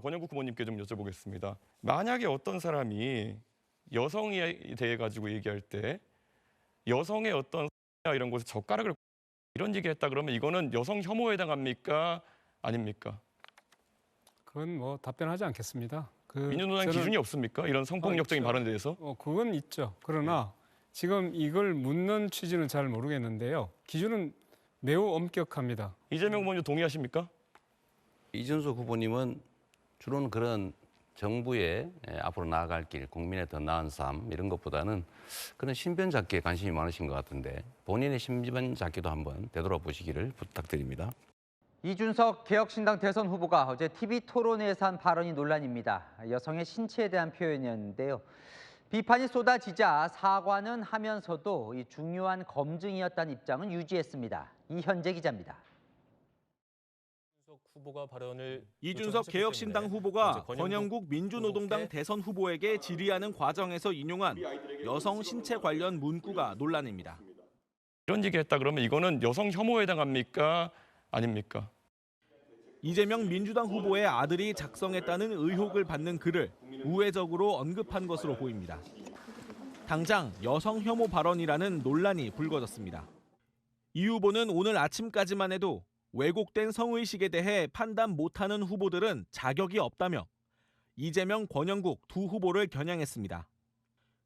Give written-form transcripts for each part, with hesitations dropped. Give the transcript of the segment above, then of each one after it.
권영국 후보님께 좀 여쭤보겠습니다. 만약에 어떤 사람이 여성에 대해 가지고 얘기할 때 여성의 어떤 이런 곳에 젓가락을 이런 얘기했다 그러면 이거는 여성 혐오에 해당합니까? 아닙니까? 그건 뭐 답변하지 않겠습니다. 민주노당 기준이 없습니까? 이런 성폭력적인 있죠. 발언에 대해서? 그건 있죠. 그러나 지금 이걸 묻는 취지는 잘 모르겠는데요. 기준은 매우 엄격합니다. 이재명 후보님 동의하십니까? 이준석 후보님은 주로는 그런 정부의 앞으로 나아갈 길, 국민의 더 나은 삶 이런 것보다는 그런 신변 잡기에 관심이 많으신 것 같은데 본인의 신변 잡기도 한번 되돌아보시기를 부탁드립니다. 이준석 개혁신당 대선 후보가 어제 TV토론회에서 한 발언이 논란입니다. 여성의 신체에 대한 표현이었는데요. 비판이 쏟아지자 사과는 하면서도 이 중요한 검증이었다는 입장은 유지했습니다. 이현재 기자입니다. 이준석 개혁신당 후보가 권영국 민주노동당 대선 후보에게 질의하는 과정에서 인용한 여성 신체 관련 문구가 논란입니다. 이런 얘기했다 그러면 이거는 여성 혐오에 해당합니까? 아닙니까? 이재명 민주당 후보의 아들이 작성했다는 의혹을 받는 글을 우회적으로 언급한 것으로 보입니다. 당장 여성 혐오 발언이라는 논란이 불거졌습니다. 이 후보는 오늘 아침까지만 해도 왜곡된 성의식에 대해 판단 못하는 후보들은 자격이 없다며 이재명, 권영국 두 후보를 겨냥했습니다.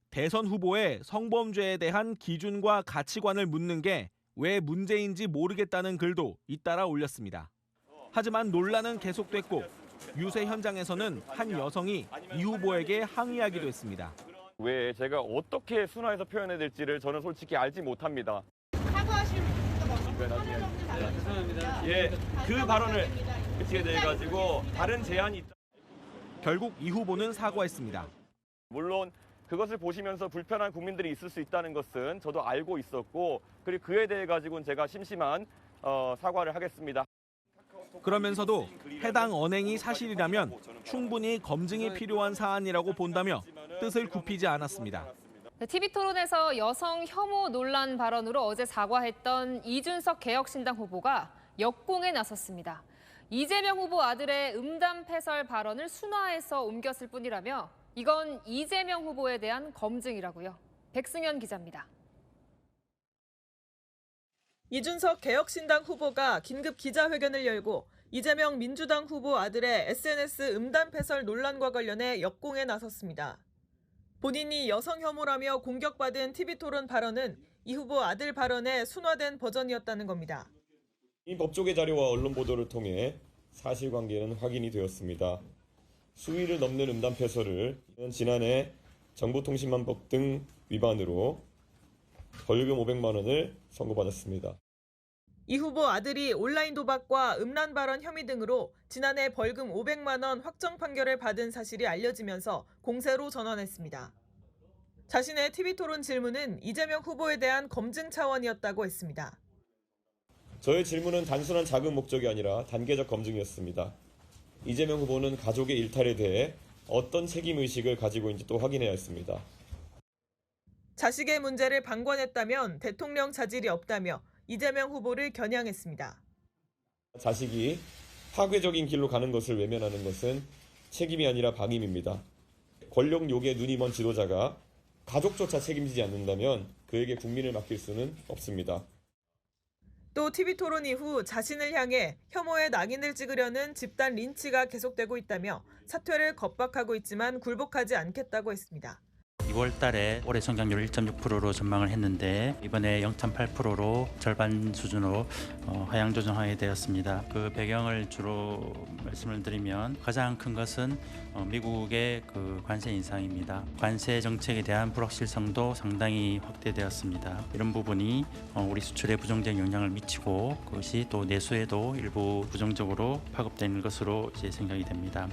대선 후보의 성범죄에 대한 기준과 가치관을 묻는 게 왜 문제인지 모르겠다는 글도 잇따라 올렸습니다. 하지만 논란은 계속됐고 유세 현장에서는 한 여성이 이 후보에게 항의하기도 했습니다. 왜 제가 어떻게 순화해서 표현해야 될지를 저는 솔직히 알지 못합니다. 사과하실 죄송합니다. 예, 그 발언을 그치게 돼 가지고 다른 제안이 있다. 결국 이 후보는 사과했습니다. 물론 그것을 보시면서 불편한 국민들이 있을 수 있다는 것은 저도 알고 있었고 그리고 그에 대해 가지고는 제가 심심한 사과를 하겠습니다. 그러면서도 해당 언행이 사실이라면 충분히 검증이 필요한 사안이라고 본다며 뜻을 굽히지 않았습니다. TV토론에서 여성 혐오 논란 발언으로 어제 사과했던 이준석 개혁신당 후보가 역공에 나섰습니다. 이재명 후보 아들의 음담 패설 발언을 순화해서 옮겼을 뿐이라며 이건 이재명 후보에 대한 검증이라고요. 백승현 기자입니다. 이준석 개혁신당 후보가 긴급 기자회견을 열고 이재명 민주당 후보 아들의 SNS 음담 패설 논란과 관련해 역공에 나섰습니다. 본인이 여성 혐오라며 공격받은 TV토론 발언은 이 후보 아들 발언의 순화된 버전이었다는 겁니다. 이 법조계 자료와 언론 보도를 통해 사실관계는 확인이 되었습니다. 수위를 넘는 음담 패설을 지난해 정보통신망법 등 위반으로 벌금 500만 원을 선고받았습니다. 이 후보 아들이 온라인 도박과 음란 발언 혐의 등으로 지난해 벌금 500만 원 확정 판결을 받은 사실이 알려지면서 공세로 전환했습니다. 자신의 TV토론 질문은 이재명 후보에 대한 검증 차원이었다고 했습니다. 저의 질문은 단순한 자금 목적이 아니라 단계적 검증이었습니다. 이재명 후보는 가족의 일탈에 대해 어떤 책임의식을 가지고 있는지 또 확인해야 했습니다. 자식의 문제를 방관했다면 대통령 자질이 없다며 이재명 후보를 겨냥했습니다. 자식이 파괴적인 길로 가는 것을 외면하는 것은 책임이 아니라 방임입니다. 권력 욕에 눈이 먼 지도자가 가족조차 책임지지 않는다면 그에게 국민을 맡길 수는 없습니다. 또 TV토론 이후 자신을 향해 혐오의 낙인을 찍으려는 집단 린치가 계속되고 있다며 사퇴를 겁박하고 있지만 굴복하지 않겠다고 했습니다. 2월 달에 올해 성장률 1.6%로 전망을 했는데 이번에 0.8%로 절반 수준으로 하향 조정하게 되었습니다. 그 배경을 주로 말씀을 드리면 가장 큰 것은 미국의 그 관세 인상입니다. 관세 정책에 대한 불확실성도 상당히 확대되었습니다. 이런 부분이 우리 수출에 부정적인 영향을 미치고 그것이 또 내수에도 일부 부정적으로 파급되는 것으로 이제 생각이 됩니다.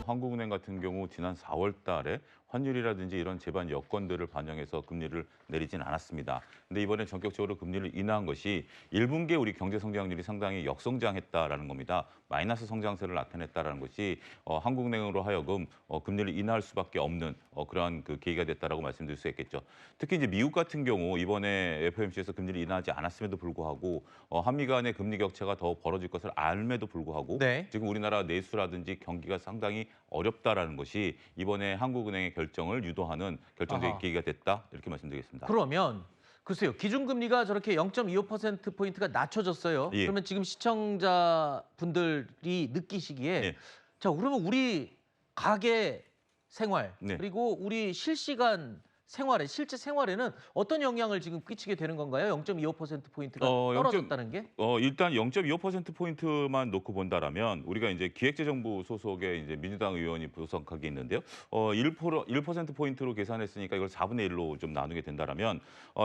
한국은행 같은 경우 지난 4월 달에 환율이라든지 이런 제반 여건들을 반영해서 금리를 내리진 않았습니다. 근데 이번에 전격적으로 금리를 인하한 것이 1분기에 우리 경제 성장률이 상당히 역성장했다라는 겁니다. 마이너스 성장세를 나타냈다라는 것이 한국은행으로 하여금 금리를 인하할 수밖에 없는 그러한 그 계기가 됐다라고 말씀드릴 수 있겠죠. 특히 이제 미국 같은 경우 이번에 FOMC에서 금리를 인하하지 않았음에도 불구하고 한미 간의 금리 격차가 더 벌어질 것을 알면도 불구하고 네. 지금 우리나라 내수라든지 경기가 상당히 어렵다라는 것이 이번에 한국은행의 결정을 유도하는 결정적인 아하. 계기가 됐다 이렇게 말씀드리겠습니다. 그러면 글쎄요. 기준금리가 저렇게 0.25%포인트가 낮춰졌어요. 예. 그러면 지금 시청자분들이 느끼시기에 예. 자, 그러면 우리 가계 생활 네. 그리고 우리 실시간 생활에 실제 생활에는 어떤 영향을 지금 끼치게 되는 건가요? 0.25%포인트가 떨어졌다는 게? 일단 0.25%포인트만 놓고 본다라면 우리가 이제 기획재정부 소속의 이제 민주당 의원이 분석하게 있는데요. 1%포인트로 계산했으니까 이걸 4분의 1로 좀 나누게 된다라면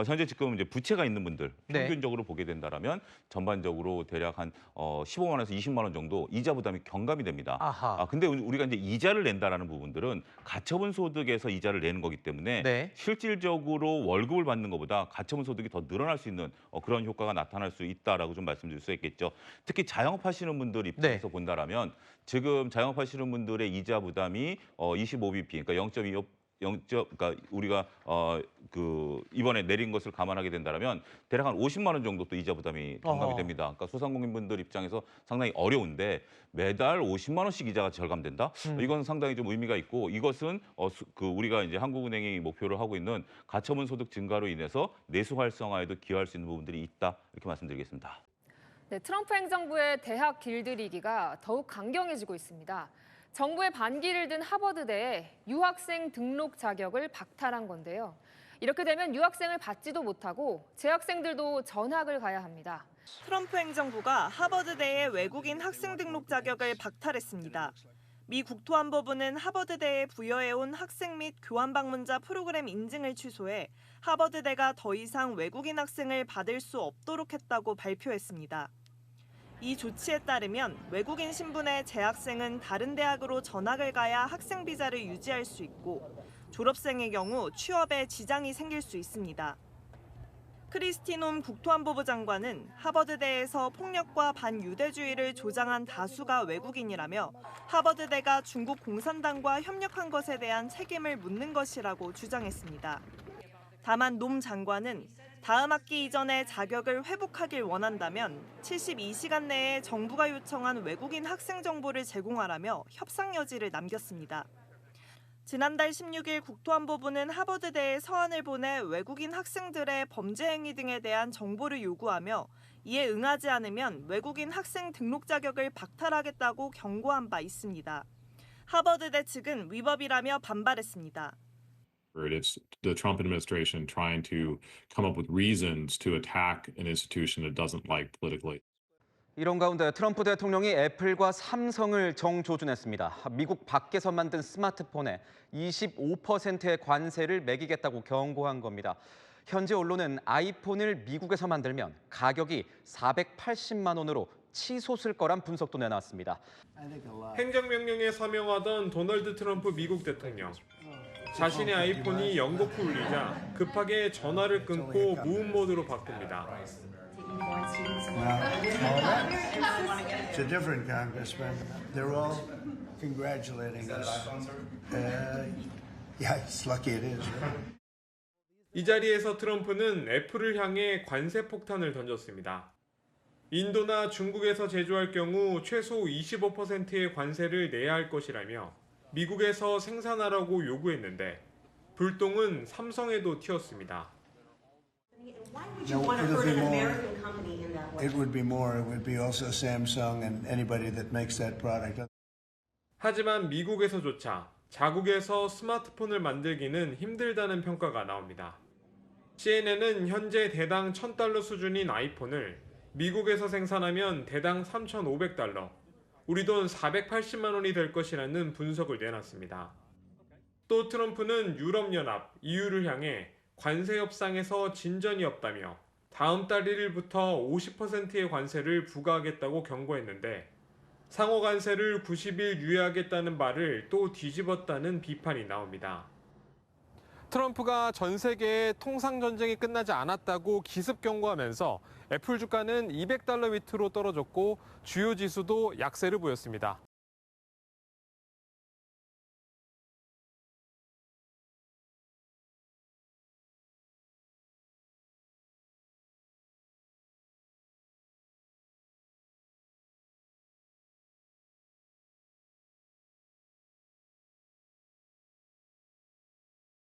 현재 지금 이제 부채가 있는 분들 네. 평균적으로 보게 된다라면 전반적으로 대략 한 15만 원에서 20만 원 정도 이자 부담이 경감이 됩니다. 아하. 근데 우리가 이제 이자를 낸다라는 부분들은 가처분 소득에서 이자를 내는 거기 때문에 네. 실질적으로 월급을 받는 것보다 가처분 소득이 더 늘어날 수 있는 그런 효과가 나타날 수 있다라고 좀 말씀드릴 수 있겠죠. 특히 자영업하시는 분들 입장에서 네. 본다라면 지금 자영업하시는 분들의 이자 부담이 25bp, 그러니까 0.25 그러니까 우리가 이번에 내린 것을 감안하게 된다면 대략 한 50만 원 정도 또 이자 부담이 경감이 어허. 됩니다. 그러니까 소상공인분들 입장에서 상당히 어려운데 매달 50만 원씩 이자가 절감된다. 이건 상당히 좀 의미가 있고 이것은 우리가 이제 한국은행이 목표를 하고 있는 가처분 소득 증가로 인해서 내수 활성화에도 기여할 수 있는 부분들이 있다 이렇게 말씀드리겠습니다. 네, 트럼프 행정부의 대학 길들이기가 더욱 강경해지고 있습니다. 정부의 반기를 든 하버드대에 유학생 등록 자격을 박탈한 건데요. 이렇게 되면 유학생을 받지도 못하고 재학생들도 전학을 가야 합니다. 트럼프 행정부가 하버드대의 외국인 학생 등록 자격을 박탈했습니다. 미 국토안보부는 하버드대에 부여해온 학생 및 교환 방문자 프로그램 인증을 취소해 하버드대가 더 이상 외국인 학생을 받을 수 없도록 했다고 발표했습니다. 이 조치에 따르면 외국인 신분의 재학생은 다른 대학으로 전학을 가야 학생 비자를 유지할 수 있고 졸업생의 경우 취업에 지장이 생길 수 있습니다. 크리스티 놈 국토안보부 장관은 하버드대에서 폭력과 반유대주의를 조장한 다수가 외국인이라며 하버드대가 중국 공산당과 협력한 것에 대한 책임을 묻는 것이라고 주장했습니다. 다만 놈 장관은 다음 학기 이전에 자격을 회복하길 원한다면 72시간 내에 정부가 요청한 외국인 학생 정보를 제공하라며 협상 여지를 남겼습니다. 지난달 16일 국토안보부는 하버드대에 서한을 보내 외국인 학생들의 범죄 행위 등에 대한 정보를 요구하며 이에 응하지 않으면 외국인 학생 등록 자격을 박탈하겠다고 경고한 바 있습니다. 하버드대 측은 위법이라며 반발했습니다. It's the Trump administration trying to come up with reasons to attack an institution it doesn't like politically. 이런 가운데 트럼프 대통령이 애플과 삼성을 정조준했습니다. 미국 밖에서 만든 스마트폰에 25%의 관세를 매기겠다고 경고한 겁니다. 현재 언론은 아이폰을 미국에서 만들면 가격이 480만 원으로 치솟을 거란 분석도 내놨습니다. 행정명령에 서명하던 도널드 트럼프 미국 대통령. 자신의 아이폰이 연거푸 울리자 급하게 전화를 끊고 무음 모드로 바꿉니다. It's a different congressman. They're all congratulating us. Yeah, it's lucky it is. Right? 이 자리에서 트럼프는 애플을 향해 관세 폭탄을 던졌습니다. 인도나 중국에서 제조할 경우 최소 25%의 관세를 내야 할 것이라며 미국에서 생산하라고 요구했는데 불똥은 삼성에도 튀었습니다. It would be more. It would be also Samsung and anybody that makes that product. 하지만 미국에서조차 자국에서 스마트폰을 만들기는 힘들다는 평가가 나옵니다. CNN은 현재 대당 $1,000 수준인 아이폰을 미국에서 생산하면 대당 $3,500, 우리 돈 480만 원이 될 것이라는 분석을 내놨습니다. 또 트럼프는 유럽연합, EU를 향해 관세 협상에서 진전이 없다며 다음 달 1일부터 50%의 관세를 부과하겠다고 경고했는데 상호 관세를 90일 유예하겠다는 말을 또 뒤집었다는 비판이 나옵니다. 트럼프가 전 세계의 통상 전쟁이 끝나지 않았다고 기습 경고하면서 애플 주가는 $200 밑으로 떨어졌고 주요 지수도 약세를 보였습니다.